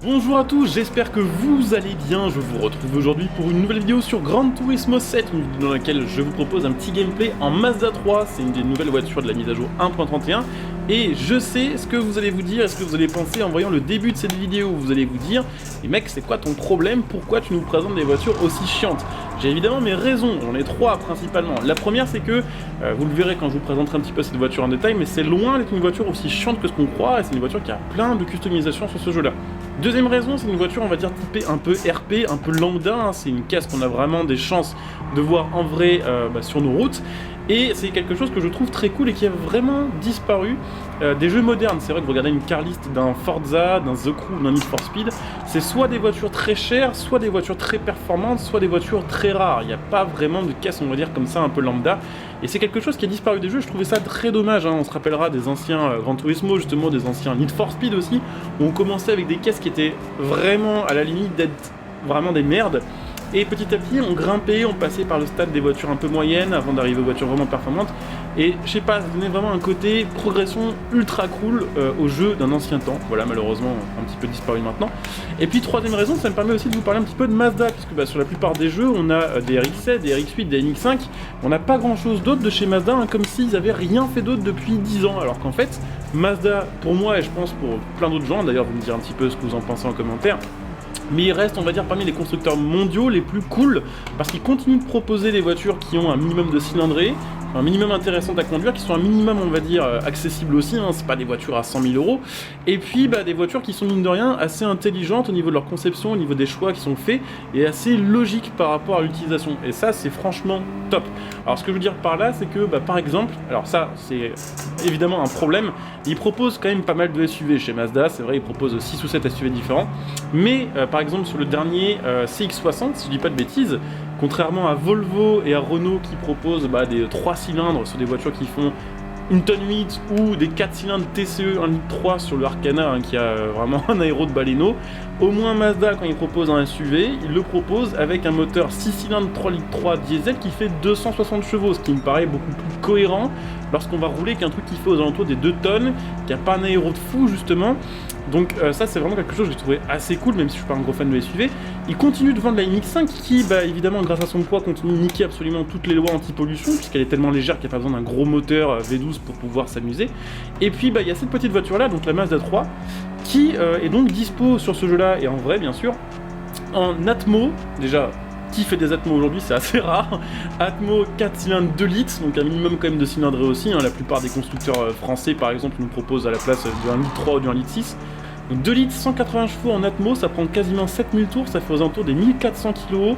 Bonjour à tous, j'espère que vous allez bien. Je vous retrouve aujourd'hui pour une nouvelle vidéo sur Gran Turismo 7, une vidéo dans laquelle je vous propose un petit gameplay en Mazda 3. C'est une des nouvelles voitures de la mise à jour 1.31. Et je sais ce que vous allez vous dire, et ce que vous allez penser en voyant le début de cette vidéo. Vous allez vous dire, et mec, c'est quoi ton problème? Pourquoi tu nous présentes des voitures aussi chiantes? J'ai évidemment mes raisons, j'en ai trois principalement. La première, c'est que, vous le verrez quand je vous présenterai un petit peu cette voiture en détail, mais c'est loin d'être une voiture aussi chiante que ce qu'on croit, et c'est une voiture qui a plein de customisation sur ce jeu-là. Deuxième raison, c'est une voiture, on va dire, typée un peu RP, un peu lambda, hein. C'est une caisse qu'on a vraiment des chances de voir en vrai sur nos routes. Et c'est quelque chose que je trouve très cool et qui a vraiment disparu des jeux modernes. C'est vrai que vous regardez une car list d'un Forza, d'un The Crew, d'un Need for Speed, c'est soit des voitures très chères, soit des voitures très performantes, soit des voitures très rares. Il n'y a pas vraiment de caisse, on va dire, comme ça, un peu lambda. Et c'est quelque chose qui a disparu des jeux, je trouvais ça très dommage, hein. On se rappellera des anciens Gran Turismo, justement, des anciens Need for Speed aussi, où on commençait avec des caisses qui étaient vraiment à la limite d'être vraiment des merdes. Et petit à petit, on grimpait, on passait par le stade des voitures un peu moyennes avant d'arriver aux voitures vraiment performantes. Et je sais pas, ça donnait vraiment un côté progression ultra cool au jeu d'un ancien temps. Voilà, malheureusement, un petit peu disparu maintenant. Et puis, troisième raison, ça me permet aussi de vous parler un petit peu de Mazda, puisque sur la plupart des jeux, on a des RX-7, des RX-8, des MX-5. On n'a pas grand chose d'autre de chez Mazda, hein, comme s'ils avaient rien fait d'autre depuis 10 ans. Alors qu'en fait, Mazda, pour moi, et je pense pour plein d'autres gens, d'ailleurs, vous me direz un petit peu ce que vous en pensez en commentaire, mais il reste, on va dire, parmi les constructeurs mondiaux les plus cool, parce qu'ils continuent de proposer des voitures qui ont un minimum de cylindrée, un minimum intéressant à conduire, qui sont un minimum, on va dire, accessibles aussi, hein, c'est pas des voitures à 100 000 euros, et puis des voitures qui sont, mine de rien, assez intelligentes au niveau de leur conception, au niveau des choix qui sont faits, et assez logiques par rapport à l'utilisation, et ça, c'est franchement top. Alors, ce que je veux dire par là, c'est que, par exemple, alors ça, c'est évidemment un problème, ils proposent quand même pas mal de SUV chez Mazda, c'est vrai, ils proposent 6 ou 7 SUV différents, mais, par exemple, sur le dernier CX-60, si je dis pas de bêtises, contrairement à Volvo et à Renault qui proposent des 3 cylindres sur des voitures qui font 1,8 tonne ou des 4 cylindres TCE 1,3 litre sur le Arcana, hein, qui a vraiment un aéro de baleineau, au moins Mazda, quand il propose un SUV, il le propose avec un moteur 6 cylindres 3,3 litres diesel qui fait 260 chevaux, ce qui me paraît beaucoup plus cohérent lorsqu'on va rouler qu'un truc qui fait aux alentours des 2 tonnes, qui n'a pas un aéro de fou justement. Donc ça, c'est vraiment quelque chose que j'ai trouvé assez cool, même si je suis pas un gros fan de SUV. Il continue de vendre la MX-5 qui, évidemment, grâce à son poids, continue de niquer absolument toutes les lois anti-pollution, puisqu'elle est tellement légère qu'il n'y a pas besoin d'un gros moteur V12 pour pouvoir s'amuser. Et puis il y a cette petite voiture-là, donc la Mazda 3, qui est donc dispo sur ce jeu-là, et en vrai, bien sûr, en Atmo, déjà. Qui fait des Atmo aujourd'hui, c'est assez rare. Atmo 4 cylindres 2 litres, donc un minimum quand même de cylindrée aussi, hein. La plupart des constructeurs français par exemple nous proposent à la place du 1,3 litre ou du 1,6 litre. Donc 2 litres, 180 chevaux en Atmo, ça prend quasiment 7000 tours, ça fait aux alentours des 1400 kg,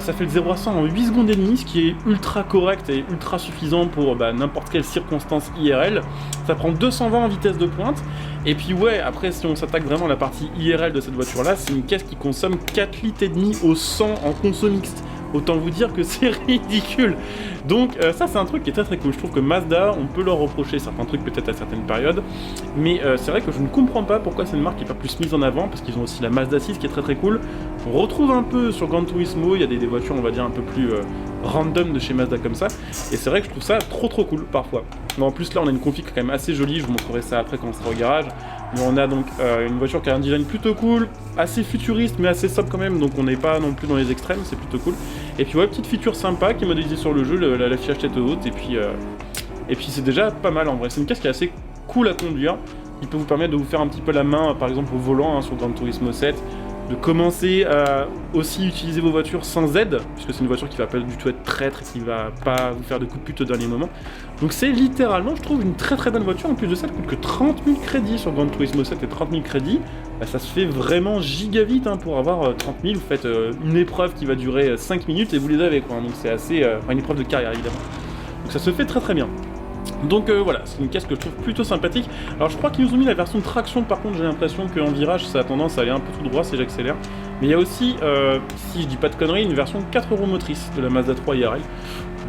ça fait le 0 à 100 en 8 secondes et demie, ce qui est ultra correct et ultra suffisant pour n'importe quelle circonstance IRL. Ça prend 220 en vitesse de pointe, et puis ouais, après si on s'attaque vraiment à la partie IRL de cette voiture-là, c'est une caisse qui consomme 4 litres et demi au 100 en conso mixte. Autant vous dire que c'est ridicule. Donc ça c'est un truc qui est très très cool. Je trouve que Mazda, on peut leur reprocher certains trucs peut-être à certaines périodes, mais c'est vrai que je ne comprends pas pourquoi c'est une marque qui n'est pas plus mise en avant, parce qu'ils ont aussi la Mazda 6 qui est très très cool. On retrouve un peu sur Gran Turismo, il y a des voitures on va dire un peu plus random de chez Mazda comme ça, et c'est vrai que je trouve ça trop trop cool parfois. Mais en plus là on a une config quand même assez jolie, je vous montrerai ça après quand on sera au garage. Mais on a donc une voiture qui a un design plutôt cool, assez futuriste mais assez sobre quand même, donc on n'est pas non plus dans les extrêmes, c'est plutôt cool. Et puis ouais, petite feature sympa qui est modélisée sur le jeu, l'affichage tête haute, et puis c'est déjà pas mal en vrai. C'est une caisse qui est assez cool à conduire, qui peut vous permettre de vous faire un petit peu la main par exemple au volant, hein, sur Gran Turismo 7, de commencer à aussi utiliser vos voitures sans aide, puisque c'est une voiture qui va pas du tout être traître et qui va pas vous faire de coups de pute au dernier moment. Donc c'est littéralement, je trouve, une très très bonne voiture. En plus de ça, elle coûte que 30 000 crédits sur Gran Turismo 7, et 30 000 crédits, ça se fait vraiment giga vite, hein, pour avoir 30 000, vous faites une épreuve qui va durer 5 minutes et vous les avez, quoi. Donc c'est assez... une épreuve de carrière évidemment. Donc ça se fait très très bien. Donc voilà, c'est une caisse que je trouve plutôt sympathique. Alors je crois qu'ils nous ont mis la version de traction, par contre j'ai l'impression qu'en virage ça a tendance à aller un peu tout droit si j'accélère. Mais il y a aussi, si je dis pas de conneries, une version 4 roues motrices de la Mazda 3 IRL.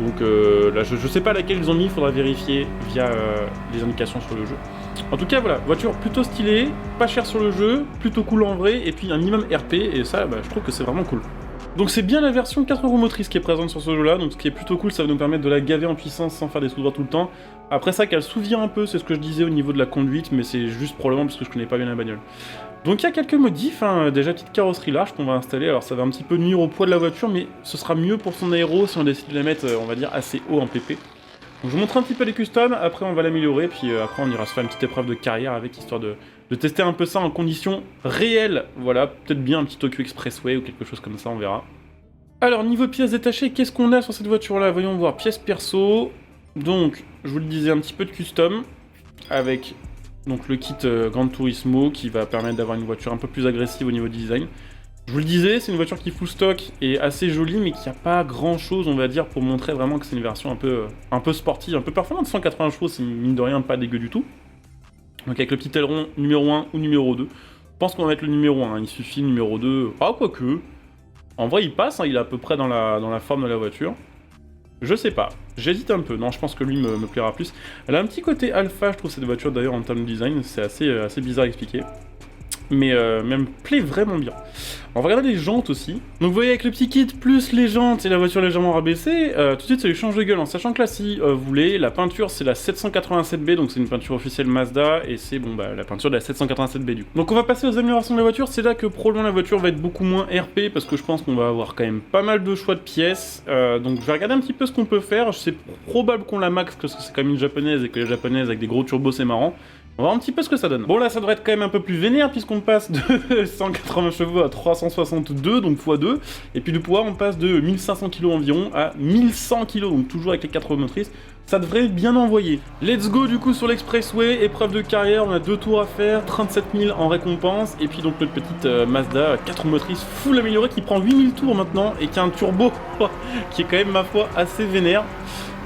Donc là je sais pas laquelle ils ont mis, il faudra vérifier via les indications sur le jeu. En tout cas voilà, voiture plutôt stylée, pas chère sur le jeu, plutôt cool en vrai, et puis un minimum RP, et ça je trouve que c'est vraiment cool. Donc c'est bien la version 4 roues motrices qui est présente sur ce jeu-là, donc ce qui est plutôt cool, ça va nous permettre de la gaver en puissance sans faire des tout droits tout le temps. Après ça, qu'elle souvient un peu, c'est ce que je disais au niveau de la conduite, mais c'est juste probablement parce que je connais pas bien la bagnole. Donc il y a quelques modifs, hein. Déjà petite carrosserie large qu'on va installer, alors ça va un petit peu nuire au poids de la voiture, mais ce sera mieux pour son aéro si on décide de la mettre, on va dire, assez haut en PP. Donc je vous montre un petit peu les customs, après on va l'améliorer, puis après on ira se faire une petite épreuve de carrière avec, histoire de tester un peu ça en conditions réelles. Voilà, peut-être bien un petit Tokyo Expressway ou quelque chose comme ça, on verra. Alors niveau pièces détachées, qu'est-ce qu'on a sur cette voiture-là? Voyons voir, pièces perso. Donc, je vous le disais, un petit peu de custom, avec donc le kit Gran Turismo qui va permettre d'avoir une voiture un peu plus agressive au niveau du design. Je vous le disais, c'est une voiture qui full stock et assez jolie, mais qui n'a pas grand chose, on va dire, pour montrer vraiment que c'est une version un peu sportive, un peu performante. 180 chevaux, c'est mine de rien pas dégueu du tout. Donc avec le petit aileron numéro 1 ou numéro 2. Je pense qu'on va mettre le numéro 1, hein. Il suffit le numéro 2. Ah, quoique. En vrai, il passe, hein, il est à peu près dans la forme de la voiture. Je sais pas, j'hésite un peu. Non, je pense que lui me plaira plus. Elle a un petit côté alpha, je trouve, cette voiture d'ailleurs en termes de design. C'est assez bizarre à expliquer. Mais elle me plaît vraiment bien. On va regarder les jantes aussi. Donc vous voyez avec le petit kit plus les jantes et la voiture légèrement rabaissée, tout de suite ça lui change de gueule, en sachant que là si vous voulez, la peinture c'est la 787B, donc c'est une peinture officielle Mazda, et c'est bon bah la peinture de la 787B du coup. Donc on va passer aux améliorations de la voiture, c'est là que probablement la voiture va être beaucoup moins RP, parce que je pense qu'on va avoir quand même pas mal de choix de pièces, donc je vais regarder un petit peu ce qu'on peut faire. C'est probable qu'on la max, parce que c'est quand même une japonaise, et que les japonaises avec des gros turbos c'est marrant. On va voir un petit peu ce que ça donne. Bon là ça devrait être quand même un peu plus vénère puisqu'on passe de 180 chevaux à 362, donc x2. Et puis de poids on passe de 1500 kg environ à 1100 kg, donc toujours avec les 4 roues motrices. Ça devrait bien envoyer. Let's go du coup sur l'expressway, épreuve de carrière, on a 2 tours à faire, 37 000 en récompense. Et puis donc notre petite Mazda 4 roues motrices full améliorée qui prend 8000 tours maintenant et qui a un turbo qui est quand même ma foi assez vénère.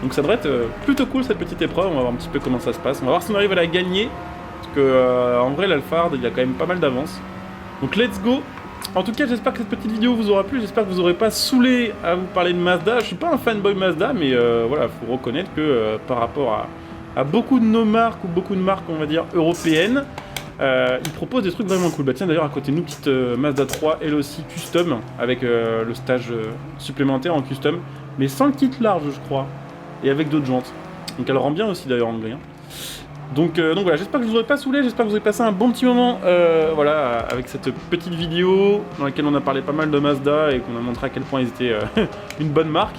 Donc ça devrait être plutôt cool cette petite épreuve, on va voir un petit peu comment ça se passe. On va voir si on arrive à la gagner, parce que en vrai l'Alphard il a quand même pas mal d'avance. Donc let's go. En tout cas j'espère que cette petite vidéo vous aura plu, j'espère que vous n'aurez pas saoulé à vous parler de Mazda. Je suis pas un fanboy Mazda, mais voilà, faut reconnaître que par rapport à beaucoup de nos marques, ou beaucoup de marques on va dire européennes, ils proposent des trucs vraiment cool. Bah tiens d'ailleurs à côté de nous, petite Mazda 3, elle aussi custom, avec le stage supplémentaire en custom, mais sans le kit large je crois. Et avec d'autres jantes. Donc elle rend bien aussi d'ailleurs en gris. Donc voilà, j'espère que je vous aurai pas saoulé, j'espère que vous avez passé un bon petit moment voilà, avec cette petite vidéo dans laquelle on a parlé pas mal de Mazda et qu'on a montré à quel point ils étaient une bonne marque.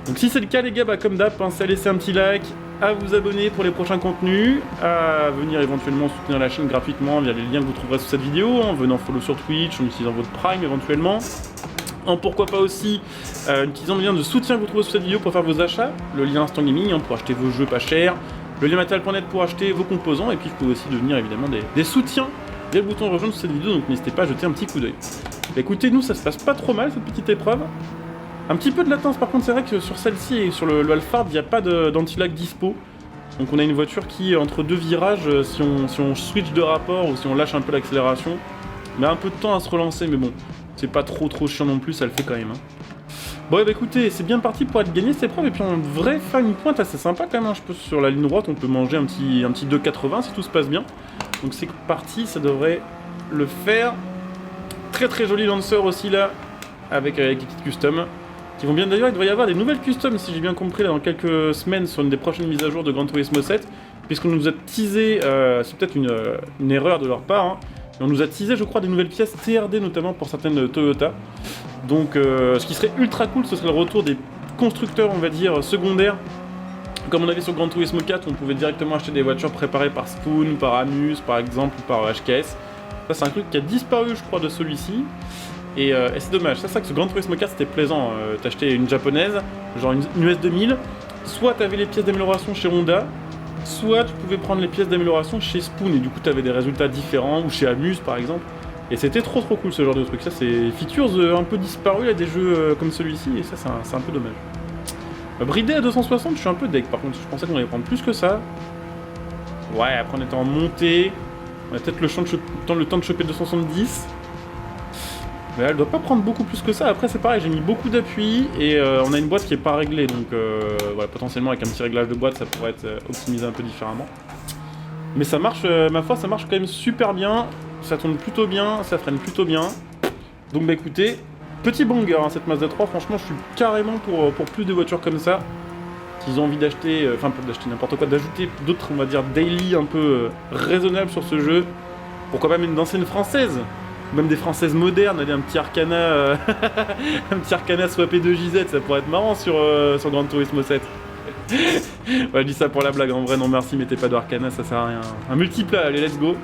Donc si c'est le cas les gars, bah, comme d'hab, pensez à laisser un petit like, à vous abonner pour les prochains contenus, à venir éventuellement soutenir la chaîne gratuitement via les liens que vous trouverez sous cette vidéo, en venant follow sur Twitch, en utilisant votre Prime éventuellement. Pourquoi pas aussi utilisant le lien de soutien que vous trouvez sous cette vidéo pour faire vos achats, le lien Instant Gaming pour acheter vos jeux pas chers, le lien Matériel.net pour acheter vos composants, et puis vous pouvez aussi devenir évidemment des soutiens via le bouton rejoindre sous cette vidéo, donc n'hésitez pas à jeter un petit coup d'œil. Écoutez, nous ça se passe pas trop mal cette petite épreuve. Un petit peu de latence par contre, c'est vrai que sur celle-ci et sur le Alphard, il n'y a pas d'anti-lag dispo. Donc on a une voiture qui, entre deux virages, si on switch de rapport ou si on lâche un peu l'accélération, met un peu de temps à se relancer, mais bon. C'est pas trop chiant non plus, ça le fait quand même. Hein. Bon, bah écoutez, c'est bien parti pour être gagné cette épreuve, et puis on devrait faire une pointe assez sympa quand même. Hein. Je pense sur la ligne droite, on peut manger un petit 2,80 si tout se passe bien. Donc c'est parti, ça devrait le faire. Très joli Lancer aussi là, avec les petites customs. Qui vont bien d'ailleurs, il devrait y avoir des nouvelles customs, si j'ai bien compris, là, dans quelques semaines sur une des prochaines mises à jour de Gran Turismo 7. Puisqu'on nous a teasé, c'est peut-être une erreur de leur part, hein. Et on nous a teasé, je crois, des nouvelles pièces TRD, notamment pour certaines Toyota. Donc, ce qui serait ultra cool, ce serait le retour des constructeurs, on va dire, secondaires. Comme on avait sur Gran Turismo 4, on pouvait directement acheter des voitures préparées par Spoon, par Amus, par exemple, ou par HKS. Ça, c'est un truc qui a disparu, je crois, de celui-ci. Et c'est dommage. C'est ça que ce Gran Turismo 4, c'était plaisant. T'achetais une japonaise, genre une US 2000. Soit t'avais les pièces d'amélioration chez Honda, soit tu pouvais prendre les pièces d'amélioration chez Spoon et du coup tu avais des résultats différents, ou chez Amuse par exemple. Et c'était trop cool ce genre de truc. Ça c'est features un peu disparues, il y a des jeux comme celui-ci, et ça c'est un peu dommage. Bridé à 260, je suis un peu deg par contre, je pensais qu'on allait prendre plus que ça. Ouais, après on était en montée, on a peut-être le temps de choper 270. Mais elle doit pas prendre beaucoup plus que ça. Après c'est pareil, j'ai mis beaucoup d'appui et on a une boîte qui est pas réglée, donc voilà, potentiellement avec un petit réglage de boîte ça pourrait être optimisé un peu différemment. Mais ça marche, ma foi ça marche quand même super bien, ça tourne plutôt bien, ça freine plutôt bien. Donc bah écoutez, petit banger hein, cette Mazda 3, franchement je suis carrément pour plus de voitures comme ça. S'ils ont envie d'acheter, enfin pour d'acheter n'importe quoi, d'ajouter d'autres on va dire daily un peu raisonnables sur ce jeu. Pourquoi pas même d'anciennes françaises, même des françaises modernes, un petit Arcana, un petit Arcana swappé de JZ, ça pourrait être marrant sur Gran Turismo 7. Ouais, je dis ça pour la blague, en vrai non merci, mettez pas de Arcana, ça sert à rien. Un multiplat, allez let's go.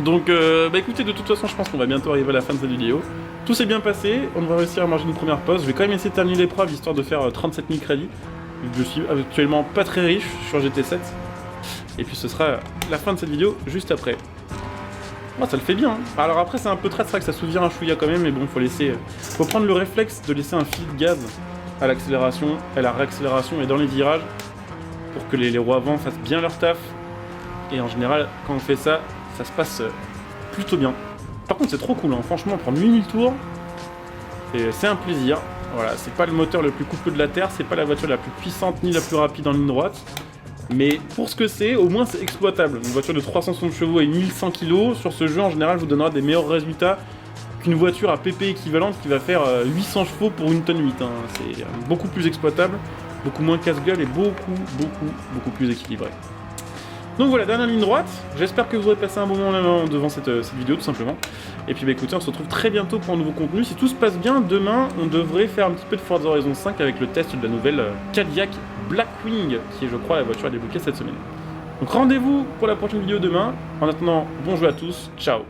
Donc bah écoutez, de toute façon je pense qu'on va bientôt arriver à la fin de cette vidéo. Tout s'est bien passé, on va réussir à manger une première pause. Je vais quand même essayer de terminer l'épreuve histoire de faire 37 000 crédits. Je suis actuellement pas très riche sur GT7. Et puis ce sera la fin de cette vidéo juste après. Oh, ça le fait bien hein. Alors après c'est un peu très que ça souvient un chouïa quand même, mais bon faut prendre le réflexe de laisser un fil de gaz à l'accélération, à la réaccélération et dans les virages pour que les roues avant fassent bien leur taf. Et en général quand on fait ça, ça se passe plutôt bien. Par contre c'est trop cool, hein. Franchement prendre 8000 tours, c'est un plaisir. Voilà, c'est pas le moteur le plus coûteux de la Terre, c'est pas la voiture la plus puissante ni la plus rapide en ligne droite. Mais pour ce que c'est, au moins c'est exploitable. Une voiture de 360 chevaux et 1100 kg, sur ce jeu en général vous donnera des meilleurs résultats qu'une voiture à PP équivalente qui va faire 800 chevaux pour 1 tonne 8. Hein. C'est beaucoup plus exploitable, beaucoup moins casse-gueule et beaucoup plus équilibré. Donc voilà, dernière ligne droite, j'espère que vous aurez passé un bon moment devant cette vidéo tout simplement. Et puis bah écoutez, on se retrouve très bientôt pour un nouveau contenu. Si tout se passe bien, demain on devrait faire un petit peu de Forza Horizon 5 avec le test de la nouvelle Cadillac Blackwing, qui est je crois la voiture à débloquer cette semaine. Donc rendez-vous pour la prochaine vidéo demain. En attendant, bon jeu à tous, ciao.